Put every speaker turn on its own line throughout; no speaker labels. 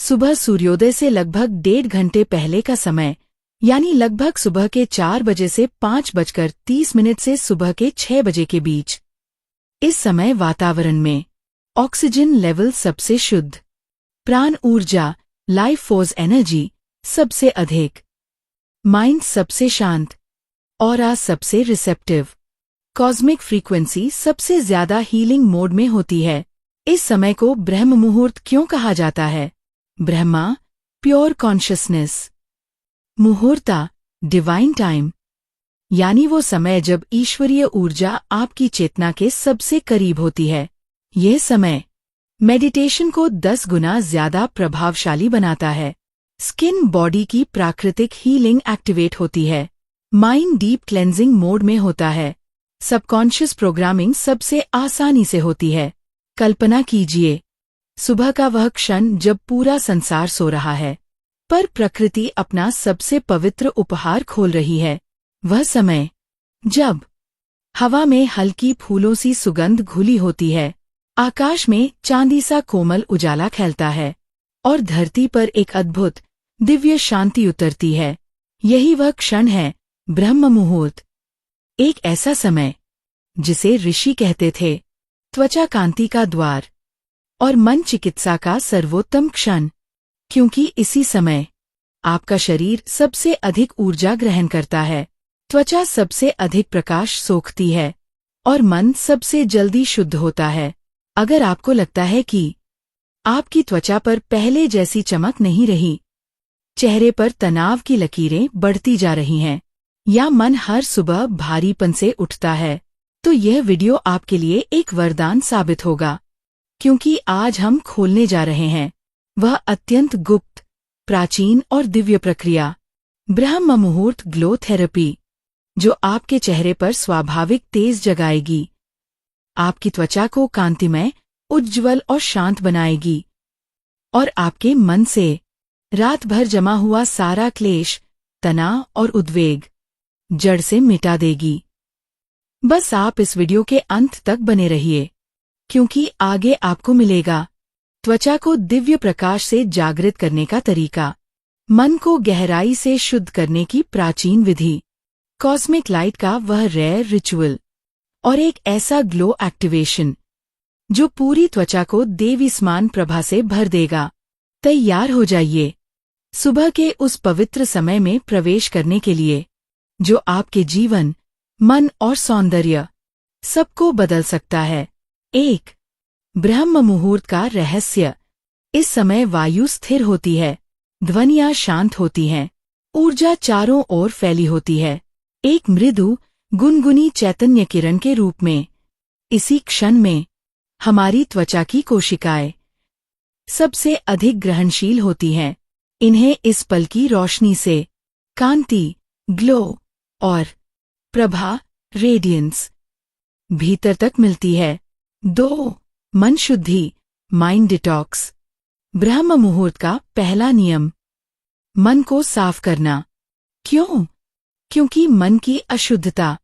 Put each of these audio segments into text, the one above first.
सुबह सूर्योदय से लगभग 1.5 घंटे पहले का समय, यानी लगभग सुबह के 4 बजे से 5:30 से सुबह के 6 बजे के बीच। इस समय वातावरण में ऑक्सीजन लेवल सबसे शुद्ध, प्राण ऊर्जा लाइफ फोर्स एनर्जी सबसे अधिक, माइंड सबसे शांत, ऑरा सबसे रिसेप्टिव, कॉस्मिक फ्रीक्वेंसी सबसे ज्यादा हीलिंग मोड में होती है। इस समय को ब्रह्म मुहूर्त क्यों कहा जाता है? Brahma pure consciousness, muhurta divine time, यानी वो समय जब ईश्वरीय ऊर्जा आपकी चेतना के सबसे करीब होती है। यह समय मेडिटेशन को 10 गुना ज्यादा प्रभावशाली बनाता है। स्किन बॉडी की प्राकृतिक हीलिंग एक्टिवेट होती है, माइंड डीप क्लेंजिंग मोड में होता है, सबकॉन्शियस प्रोग्रामिंग सबसे आसानी से होती है। कल्पना कीजिए, सुबह का वह क्षण जब पूरा संसार सो रहा है, पर प्रकृति अपना सबसे पवित्र उपहार खोल रही है। वह समय जब हवा में हल्की फूलों सी सुगंध घुली होती है, आकाश में चांदी सा कोमल उजाला फैलता है और धरती पर एक अद्भुत दिव्य शांति उतरती है। यही वह क्षण है ब्रह्म मुहूर्त, एक ऐसा समय जिसे ऋषि कहते थे त्वचा कांति का द्वार और मन चिकित्सा का सर्वोत्तम क्षण, क्योंकि इसी समय आपका शरीर सबसे अधिक ऊर्जा ग्रहण करता है, त्वचा सबसे अधिक प्रकाश सोखती है और मन सबसे जल्दी शुद्ध होता है। अगर आपको लगता है कि आपकी त्वचा पर पहले जैसी चमक नहीं रही, चेहरे पर तनाव की लकीरें बढ़ती जा रही हैं, या मन हर सुबह भारीपन से उठता है, तो यह वीडियो आपके लिए एक वरदान साबित होगा, क्योंकि आज हम खोलने जा रहे हैं वह अत्यंत गुप्त, प्राचीन और दिव्य प्रक्रिया, ब्रह्म मुहूर्त ग्लो थेरेपी, जो आपके चेहरे पर स्वाभाविक तेज जगाएगी, आपकी त्वचा को कांतिमय, उज्ज्वल और शांत बनाएगी और आपके मन से रात भर जमा हुआ सारा क्लेश, तनाव और उद्वेग जड़ से मिटा देगी। बस आप इस वीडियो के अंत तक बने रहिए, क्योंकि आगे आपको मिलेगा त्वचा को दिव्य प्रकाश से जागृत करने का तरीका, मन को गहराई से शुद्ध करने की प्राचीन विधि, कॉस्मिक लाइट का वह रेयर रिचुअल और एक ऐसा ग्लो एक्टिवेशन जो पूरी त्वचा को देवी समान प्रभा से भर देगा। तैयार हो जाइए सुबह के उस पवित्र समय में प्रवेश करने के लिए, जो आपके जीवन, मन और सौंदर्य सबको बदल सकता है। 1. ब्रह्म मुहूर्त का रहस्य। इस समय वायु स्थिर होती है, ध्वनियां शांत होती हैं, ऊर्जा चारों ओर फैली होती है, एक मृदु गुनगुनी चैतन्य किरण के रूप में। इसी क्षण में हमारी त्वचा की कोशिकाएं सबसे अधिक ग्रहणशील होती हैं। इन्हें इस पल की रोशनी से कांति, ग्लो और प्रभा, रेडियंस भीतर तक मिलती है। 2. मन शुद्धि, माइंड डिटॉक्स। ब्रह्म मुहूर्त का पहला नियम, मन को साफ करना। क्यों? क्योंकि मन की अशुद्धता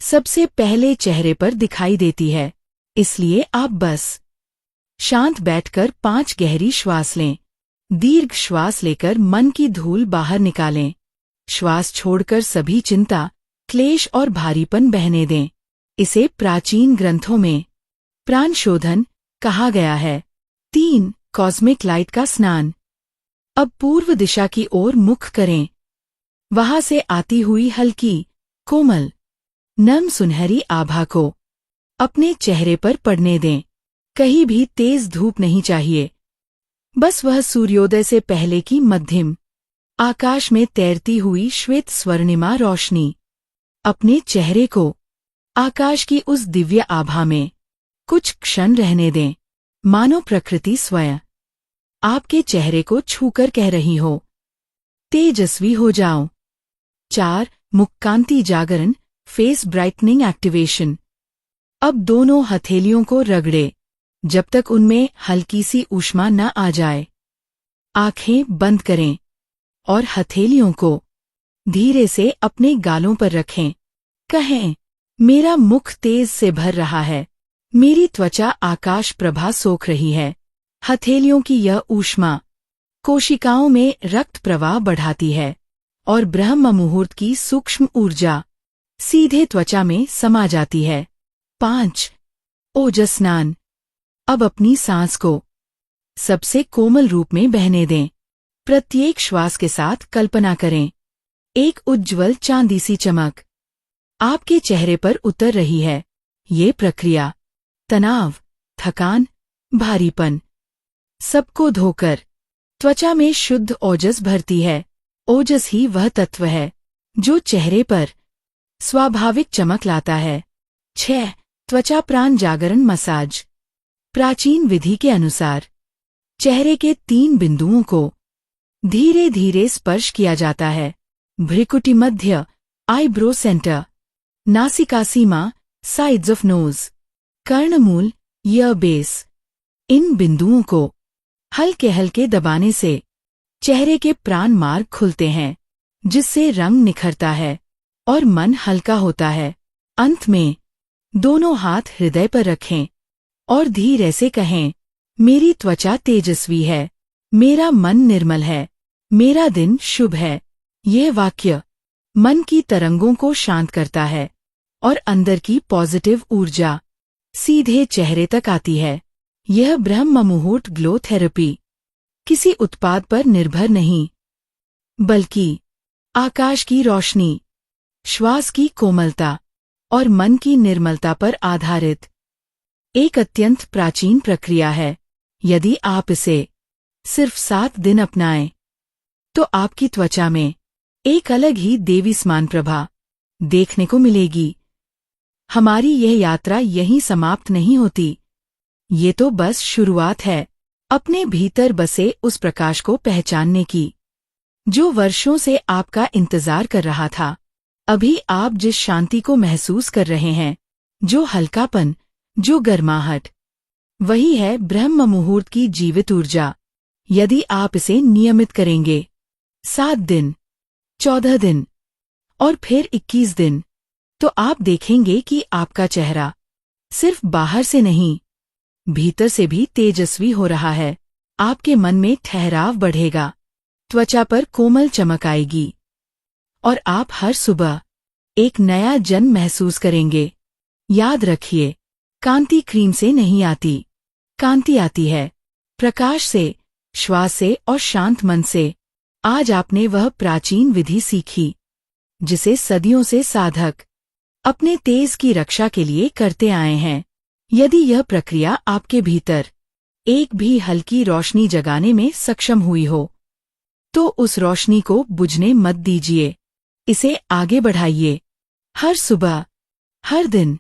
सबसे पहले चेहरे पर दिखाई देती है। इसलिए आप बस शांत बैठकर 5 गहरी श्वास लें। दीर्घ श्वास लेकर मन की धूल बाहर निकालें। श्वास छोड़कर सभी चिंता, क्लेश और भारीपन बहने दें। इसे प्राचीन ग्रंथों में प्राण शोधन कहा गया है। 3. कॉस्मिक लाइट का स्नान। अब पूर्व दिशा की ओर मुख करें। वहां से आती हुई हल्की, कोमल, नम सुनहरी आभा को अपने चेहरे पर पड़ने दें। कहीं भी तेज धूप नहीं चाहिए, बस वह सूर्योदय से पहले की मध्यम, आकाश में तैरती हुई श्वेत स्वर्णिमा रोशनी। अपने चेहरे को आकाश की उस दिव्य आभा में कुछ क्षण रहने दें, मानो प्रकृति स्वयं आपके चेहरे को छूकर कह रही हो, तेजस्वी हो जाओ। 4. मुखकांति जागरण, फेस ब्राइटनिंग एक्टिवेशन। अब दोनों हथेलियों को रगड़े जब तक उनमें हल्की सी ऊष्मा न आ जाए। आंखें बंद करें और हथेलियों को धीरे से अपने गालों पर रखें। कहें, मेरा मुख तेज से भर रहा है, मेरी त्वचा आकाश प्रभा सोख रही है। हथेलियों की यह ऊष्मा कोशिकाओं में रक्त प्रवाह बढ़ाती है और ब्रह्म मुहूर्त की सूक्ष्म ऊर्जा सीधे त्वचा में समा जाती है। 5. ओजस स्नान। अब अपनी सांस को सबसे कोमल रूप में बहने दें। प्रत्येक श्वास के साथ कल्पना करें, एक उज्ज्वल चांदी सी चमक आपके चेहरे पर उतर रही है। ये प्रक्रिया तनाव, थकान, भारीपन सबको धोकर त्वचा में शुद्ध ओजस भरती है। ओजस ही वह तत्व है जो चेहरे पर स्वाभाविक चमक लाता है। 6. त्वचा प्राण जागरण मसाज। प्राचीन विधि के अनुसार चेहरे के 3 बिंदुओं को धीरे धीरे स्पर्श किया जाता है। भ्रिकुटी मध्य, आईब्रो सेंटर, नासिका सीमा, साइड्स ऑफ नोज, कर्णमूल, ईयर बेस। इन बिंदुओं को हल्के हल्के दबाने से चेहरे के प्राण मार्ग खुलते हैं, जिससे रंग निखरता है और मन हल्का होता है। अंत में दोनों हाथ हृदय पर रखें और धीरे से कहें, मेरी त्वचा तेजस्वी है, मेरा मन निर्मल है, मेरा दिन शुभ है। यह वाक्य मन की तरंगों को शांत करता है और अंदर की पॉजिटिव ऊर्जा सीधे चेहरे तक आती है। यह ब्रह्म मुहूर्त ग्लो थेरेपी किसी उत्पाद पर निर्भर नहीं, बल्कि आकाश की रोशनी, श्वास की कोमलता और मन की निर्मलता पर आधारित एक अत्यंत प्राचीन प्रक्रिया है। यदि आप इसे सिर्फ 7 दिन अपनाएं, तो आपकी त्वचा में एक अलग ही देवी समान प्रभा देखने को मिलेगी। हमारी यह यात्रा यहीं समाप्त नहीं होती। ये तो बस शुरुआत है अपने भीतर बसे उस प्रकाश को पहचानने की, जो वर्षों से आपका इंतजार कर रहा था। अभी आप जिस शांति को महसूस कर रहे हैं, जो हल्कापन, जो गर्माहट, वही है ब्रह्म मुहूर्त की जीवित ऊर्जा। यदि आप इसे नियमित करेंगे, 7 दिन, 14 दिन और फिर 21 दिन, तो आप देखेंगे कि आपका चेहरा सिर्फ बाहर से नहीं, भीतर से भी तेजस्वी हो रहा है। आपके मन में ठहराव बढ़ेगा, त्वचा पर कोमल चमक आएगी और आप हर सुबह एक नया जन्म महसूस करेंगे। याद रखिए, कांति क्रीम से नहीं आती, कांति आती है प्रकाश से, श्वास से और शांत मन से। आज आपने वह प्राचीन विधि सीखी जिसे सदियों से साधक अपने तेज की रक्षा के लिए करते आए हैं। यदि यह प्रक्रिया आपके भीतर एक भी हल्की रोशनी जगाने में सक्षम हुई हो, तो उस रोशनी को बुझने मत दीजिए, इसे आगे बढ़ाइए। हर सुबह, हर दिन,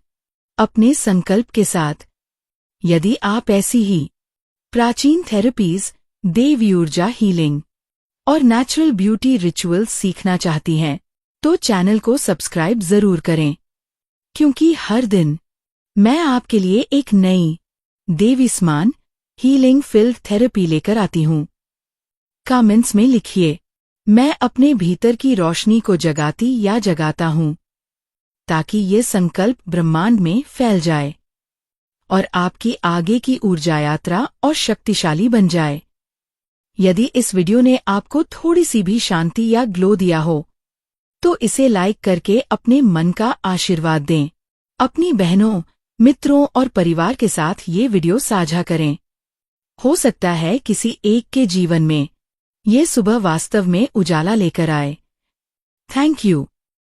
अपने संकल्प के साथ। यदि आप ऐसी ही प्राचीन थेरेपीज, देवी ऊर्जा हीलिंग और नेचुरल ब्यूटी रिचुअल्स सीखना चाहती हैं, तो चैनल को सब्सक्राइब जरूर करें, क्योंकि हर दिन मैं आपके लिए एक नई देवी समान हीलिंग फिल्ड थेरेपी लेकर आती हूँ। कमेंट्स में लिखिए, मैं अपने भीतर की रोशनी को जगाती या जगाता हूँ, ताकि ये संकल्प ब्रह्मांड में फैल जाए और आपकी आगे की ऊर्जा यात्रा और शक्तिशाली बन जाए। यदि इस वीडियो ने आपको थोड़ी सी भी शांति या ग्लो दिया हो, तो इसे लाइक करके अपने मन का आशीर्वाद दें। अपनी बहनों, मित्रों और परिवार के साथ ये वीडियो साझा करें। हो सकता है किसी एक के जीवन में ये सुबह वास्तव में उजाला लेकर आए। Thank you.